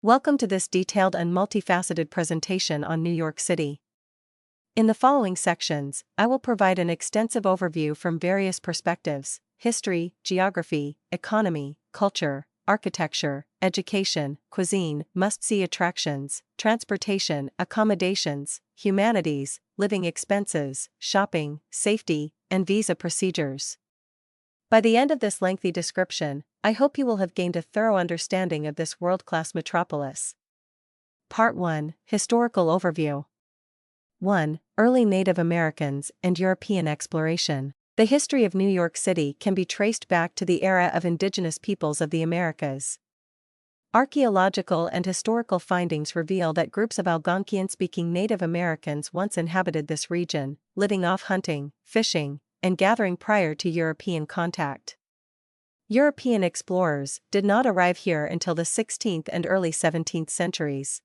Welcome to this detailed and multifaceted presentation on New York City. In the following sections, I will provide an extensive overview from various perspectives: history, geography, economy, culture, architecture, education, cuisine, must-see attractions, transportation, accommodations, humanities, living expenses, shopping, safety, and visa procedures. By the end of this lengthy description, I hope you will have gained a thorough understanding of this world-class metropolis. Part 1: Historical Overview. 1. Early Native Americans and European Exploration. The history of New York City can be traced back to the era of indigenous peoples of the Americas. Archaeological and historical findings reveal that groups of Algonquian-speaking Native Americans once inhabited this region, living off hunting, fishing, and gathering prior to European contact. European explorers did not arrive here until the 16th and early 17th centuries.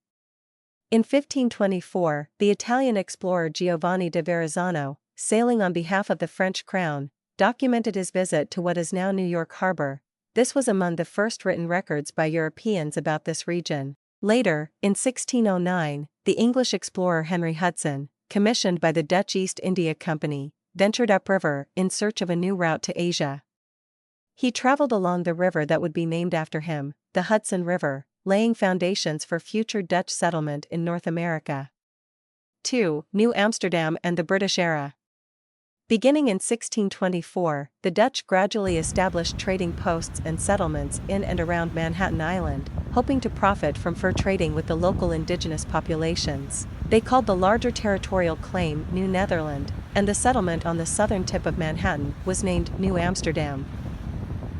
In 1524, the Italian explorer Giovanni da Verrazzano, sailing on behalf of the French crown, documented his visit to what is now New York Harbor. This was among the first written records by Europeans about this region. Later, in 1609, the English explorer Henry Hudson, commissioned by the Dutch East India Company, ventured upriver in search of a new route to Asia. He traveled along the river that would be named after him, the Hudson River, laying foundations for future Dutch settlement in North America. 2. New Amsterdam and the British era. Beginning in 1624, the Dutch gradually established trading posts and settlements in and around Manhattan Island, hoping to profit from fur trading with the local indigenous populations. They called the larger territorial claim New Netherland, and the settlement on the southern tip of Manhattan was named New Amsterdam.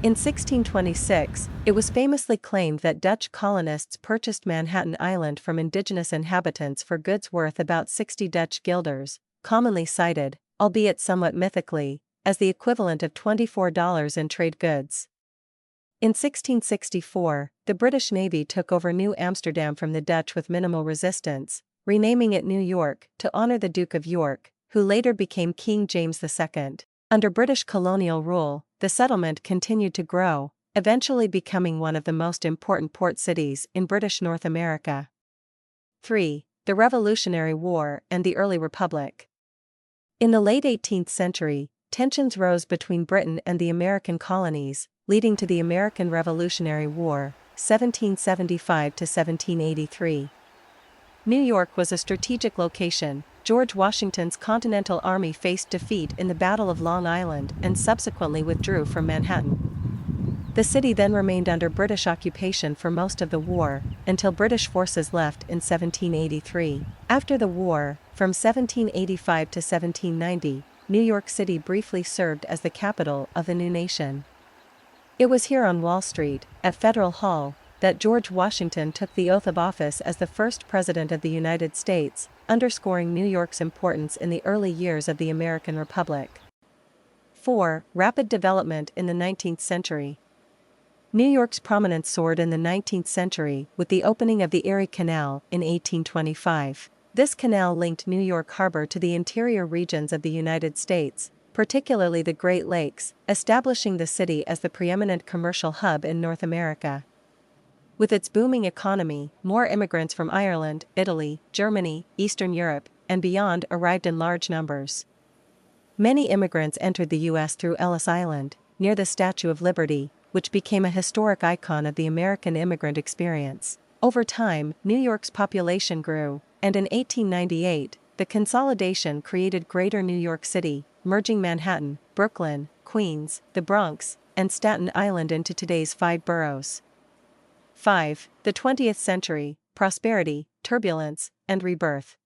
In 1626, it was famously claimed that Dutch colonists purchased Manhattan Island from indigenous inhabitants for goods worth about 60 Dutch guilders, commonly cited, albeit somewhat mythically, as the equivalent of $24 in trade goods. In 1664, the British Navy took over New Amsterdam from the Dutch with minimal resistance, renaming it New York to honor the Duke of York, who later became King James II. Under British colonial rule, the settlement continued to grow, eventually becoming one of the most important port cities in British North America. 3. The Revolutionary War and the Early Republic. In the late 18th century, tensions rose between Britain and the American colonies, leading to the American Revolutionary War, 1775 to 1783. New York was a strategic location. George Washington's Continental Army faced defeat in the Battle of Long Island and subsequently withdrew from Manhattan. The city then remained under British occupation for most of the war, until British forces left in 1783. After the war, from 1785 to 1790, New York City briefly served as the capital of the new nation. It was here on Wall Street, at Federal Hall, that George Washington took the oath of office as the first President of the United States, underscoring New York's importance in the early years of the American Republic. 4. Rapid development in the 19th century. New York's prominence soared in the 19th century with the opening of the Erie Canal in 1825. This canal linked New York Harbor to the interior regions of the United States, particularly the Great Lakes, establishing the city as the preeminent commercial hub in North America. With its booming economy, more immigrants from Ireland, Italy, Germany, Eastern Europe, and beyond arrived in large numbers. Many immigrants entered the U.S. through Ellis Island, near the Statue of Liberty, which became a historic icon of the American immigrant experience. Over time, New York's population grew, and in 1898, the consolidation created Greater New York City, merging Manhattan, Brooklyn, Queens, the Bronx, and Staten Island into today's 5 boroughs. 5. The 20th century: prosperity, turbulence, and rebirth.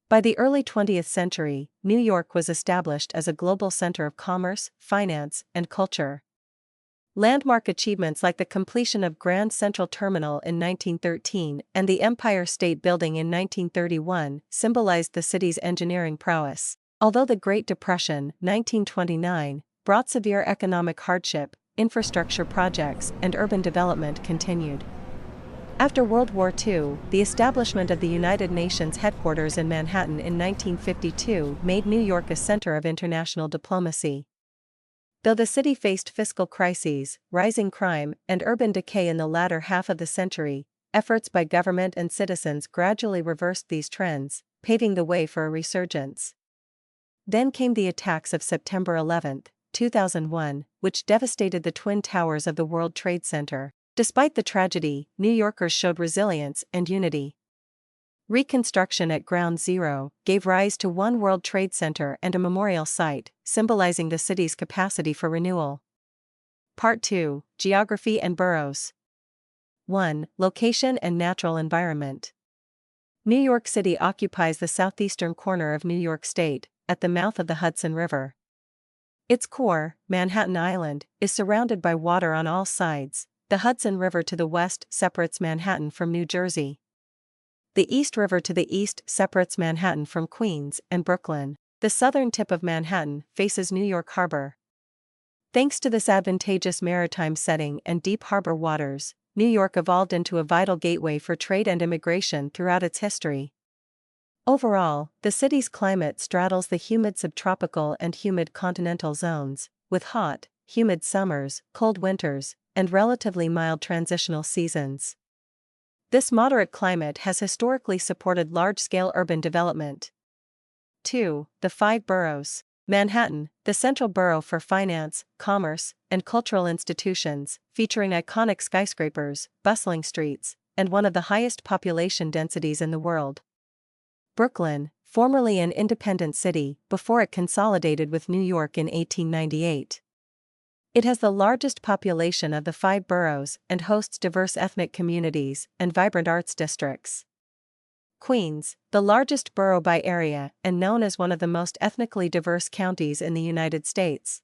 By the early 20th century, New York was established as a global center of commerce, finance, and culture. Landmark achievements like the completion of Grand Central Terminal in 1913 and the Empire State Building in 1931 symbolized the city's engineering prowess. Although the Great Depression, 1929, brought severe economic hardship, infrastructure projects and urban development continued. After World War II, the establishment of the United Nations headquarters in Manhattan in 1952 made New York a center of international diplomacy. Though the city faced fiscal crises, rising crime, and urban decay in the latter half of the century, efforts by government and citizens gradually reversed these trends, paving the way for a resurgence. Then came the attacks of September 11, 2001, which devastated the Twin Towers of the World Trade Center. Despite the tragedy, New Yorkers showed resilience and unity. Reconstruction at Ground Zero gave rise to One World Trade Center and a memorial site, symbolizing the city's capacity for renewal. Part 2: Geography and Boroughs. 1. Location and natural environment. New York City occupies the southeastern corner of New York State, at the mouth of the Hudson River. Its core, Manhattan Island, is surrounded by water on all sides. The Hudson River to the west separates Manhattan from New Jersey. The East River to the east separates Manhattan from Queens and Brooklyn. The southern tip of Manhattan faces New York Harbor. Thanks to this advantageous maritime setting and deep harbor waters, New York evolved into a vital gateway for trade and immigration throughout its history. Overall, the city's climate straddles the humid subtropical and humid continental zones, with hot, humid summers, cold winters, and relatively mild transitional seasons. This moderate climate has historically supported large-scale urban development. 2. The 5 boroughs. Manhattan, the central borough for finance, commerce, and cultural institutions, featuring iconic skyscrapers, bustling streets, and one of the highest population densities in the world. Brooklyn, formerly an independent city, before it consolidated with New York in 1898. It has the largest population of the 5 boroughs and hosts diverse ethnic communities and vibrant arts districts. Queens, the largest borough by area and known as one of the most ethnically diverse counties in the United States.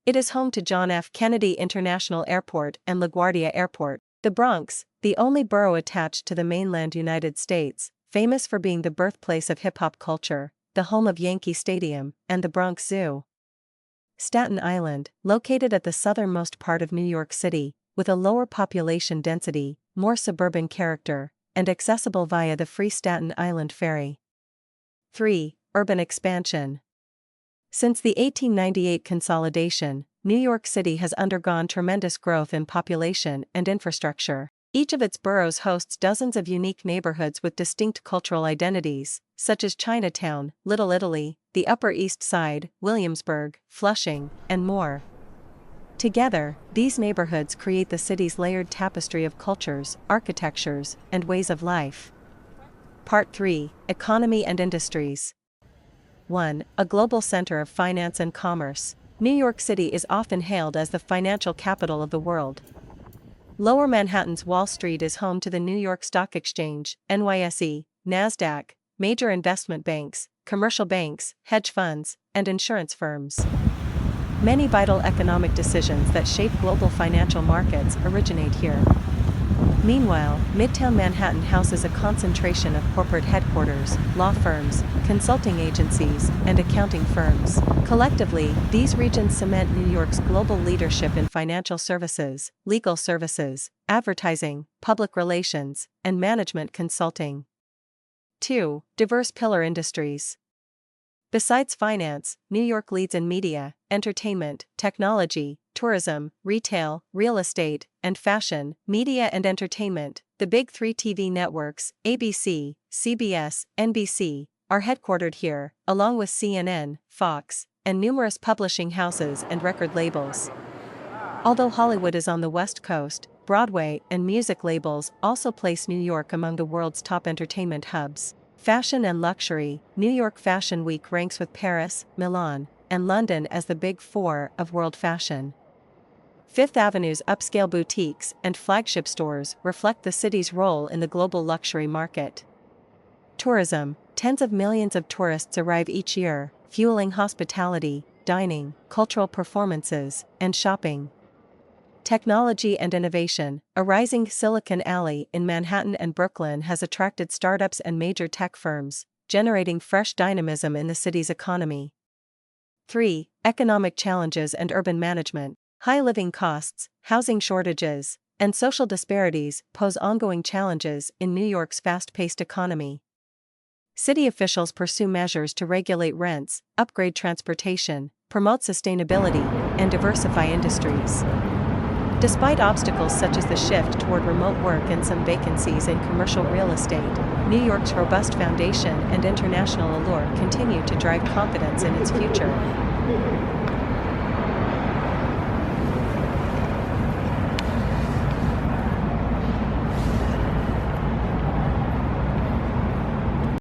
It is home to John F. Kennedy International Airport and LaGuardia Airport. The Bronx, the only borough attached to the mainland United States, famous for being the birthplace of hip-hop culture, the home of Yankee Stadium, and the Bronx Zoo. Staten Island, located at the southernmost part of New York City, with a lower population density, more suburban character, and accessible via the free Staten Island Ferry. 3. Urban expansion. Since the 1898 consolidation, New York City has undergone tremendous growth in population and infrastructure. Each of its boroughs hosts dozens of unique neighborhoods with distinct cultural identities, such as Chinatown, Little Italy, the Upper East Side, Williamsburg, Flushing, and more. Together, these neighborhoods create the city's layered tapestry of cultures, architectures, and ways of life. Part 3: Economy and Industries. 1. A global center of finance and commerce. New York City is often hailed as the financial capital of the world. Lower Manhattan's Wall Street is home to the New York Stock Exchange, NYSE, NASDAQ, major investment banks, commercial banks, hedge funds, and insurance firms. Many vital economic decisions that shape global financial markets originate here. Meanwhile, Midtown Manhattan houses a concentration of corporate headquarters, law firms, consulting agencies, and accounting firms. Collectively, these regions cement New York's global leadership in financial services, legal services, advertising, public relations, and management consulting. 2. Diverse pillar industries. Besides finance, New York leads in media, entertainment, technology, tourism, retail, real estate, and fashion. Media and entertainment, the big 3 TV networks, ABC, CBS, NBC, are headquartered here, along with CNN, Fox, and numerous publishing houses and record labels. Although Hollywood is on the West Coast, Broadway and music labels also place New York among the world's top entertainment hubs. Fashion and luxury, New York Fashion Week ranks with Paris, Milan, and London as the Big Four of world fashion. Fifth Avenue's upscale boutiques and flagship stores reflect the city's role in the global luxury market. Tourism, tens of millions of tourists arrive each year, fueling hospitality, dining, cultural performances, and shopping. Technology and innovation, a rising Silicon Alley in Manhattan and Brooklyn has attracted startups and major tech firms, generating fresh dynamism in the city's economy. 3. Economic challenges and urban management. High living costs, housing shortages, and social disparities pose ongoing challenges in New York's fast-paced economy. City officials pursue measures to regulate rents, upgrade transportation, promote sustainability, and diversify industries. Despite obstacles such as the shift toward remote work and some vacancies in commercial real estate, New York's robust foundation and international allure continue to drive confidence in its future.